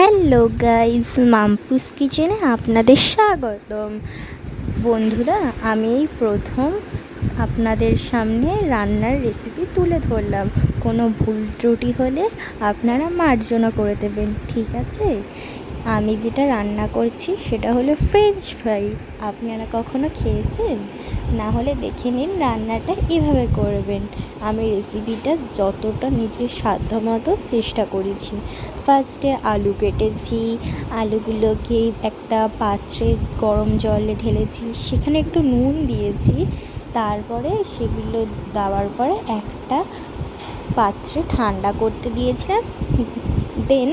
Hello guys, মাম্পুস কিচেনে আপনাদের স্বাগতম। বন্ধুরা, আমি এই প্রথম আপনাদের সামনে রান্নার রেসিপি তুলে ধরলাম। কোনো ভুল ত্রুটি হলে আপনারা মার্জনা করে দেবেন, ঠিক আছে? আমি যেটা রান্না করছি সেটা হলো ফ্রেঞ্চ ফ্রাই। আপনারা কখনো খেয়েছেন? না হলে দেখে নিন, রান্নাটা এভাবে করবেন। আমি রেসিপিটা যতটা নিজের সাধ্যমতো চেষ্টা করেছি। ফার্স্টে আলু কেটেছি, আলুগুলোকে একটা পাত্রে গরম জলে ঢেলেছি, সেখানে একটু নুন দিয়েছি। তারপরে সেগুলো দেওয়ার পরে একটা পাত্রে ঠান্ডা করতে দিয়েছিলাম। দেন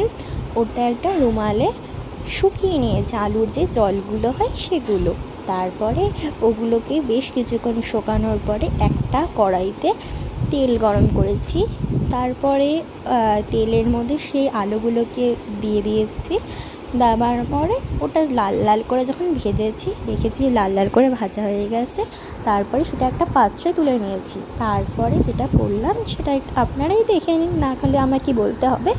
ওটা একটা রুমালে শুকিয়ে নিয়েছে, আলুর যে জলগুলো হয় সেগুলো। তারপরে ওগুলোকে বেশ কিছুক্ষণ শুকানোর পরে একটা কড়াইতে তেল গরম করেছি। তারপরে তেলের মধ্যে সেই আলুগুলোকে দিয়ে দিয়েছি। দেওয়ার পরে ওটা লাল লাল করে যখন ভেজেছি, দেখেছি লাল লাল করে ভাজা হয়ে গেছে। তারপরে সেটা একটা পাত্রে তুলে নিয়েছি। তারপরে যেটা করলাম সেটা আপনারাই দেখে নিন, না হলে আমাকে কি বলতে হবে?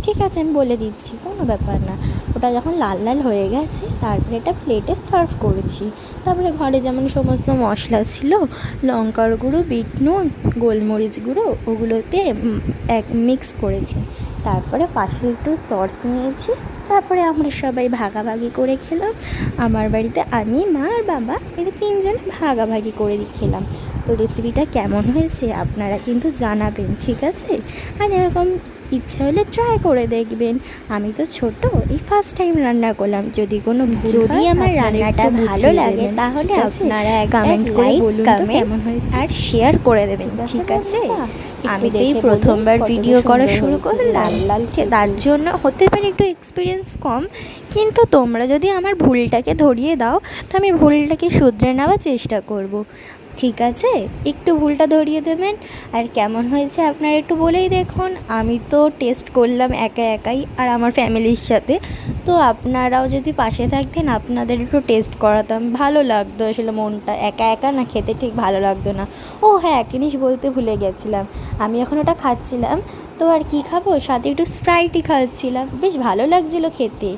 ঠিক আছে, আমি বলে দিচ্ছি, কোনো ব্যাপার না। ওটা যখন লাল লাল হয়ে গেছে, তারপরে এটা প্লেটে সার্ভ করেছি। তারপরে ঘরে যেমন সমস্ত মশলা ছিল, লঙ্কার গুঁড়ো, বিট নুন, গোলমরিচ গুঁড়ো, ওগুলোতে মিক্স করেছি। তারপরে পাশে একটু সস নিয়েছি। তারপরে আমরা সবাই ভাগাভাগি করে খেলাম। আমার বাড়িতে আমি, মা আর বাবা এর তিনজনে ভাগাভাগি করে খেলাম। তো রেসিপিটা কেমন হয়েছে আপনারা কিন্তু জানাবেন, ঠিক আছে? আর এরকম ইচ্ছে হলে ট্রাই করে দেখবেন। আমি তো ছোট, এই ফার্স্ট টাইম রান্না করলাম। যদি আমার রান্নাটা ভালো লাগে তাহলে আপনারা কমেন্ট করে বলুন কেমন হয়েছে, আর শেয়ার করে দেবেন, ঠিক আছে? আমি তো এই প্রথমবার ভিডিও করা শুরু করলাম, তার জন্য হতে পারে একটু এক্সপিরিয়েন্স কম। কিন্তু তোমরা যদি আমার ভুলটাকে ধরিয়ে দাও, তো আমি ভুলটাকে শুধরে নেওয়ার চেষ্টা করব, ঠিক আছে? একটু ভুলটা ধরিয়ে দেবেন। আর কেমন হয়েছে আপনারা একটু বলেই দেখুন। আমি তো টেস্ট করলাম একাই আর আমার ফ্যামিলির সাথে। তো আপনারাও যদি পাশে থাকতেন, আপনাদের একটু টেস্ট করাতাম, ভালো লাগতো। আসলে মনটা একা না খেতে ঠিক ভালো লাগতো না। ও হ্যাঁ, একটা জিনিস বলতে ভুলে গেছিলাম। আমি এখন ওটা খাচ্ছিলাম, তো আর কি খাবো, সাথে একটু স্প্রাইটই খাচ্ছিলাম, বেশ ভালো লাগছিলো খেতে।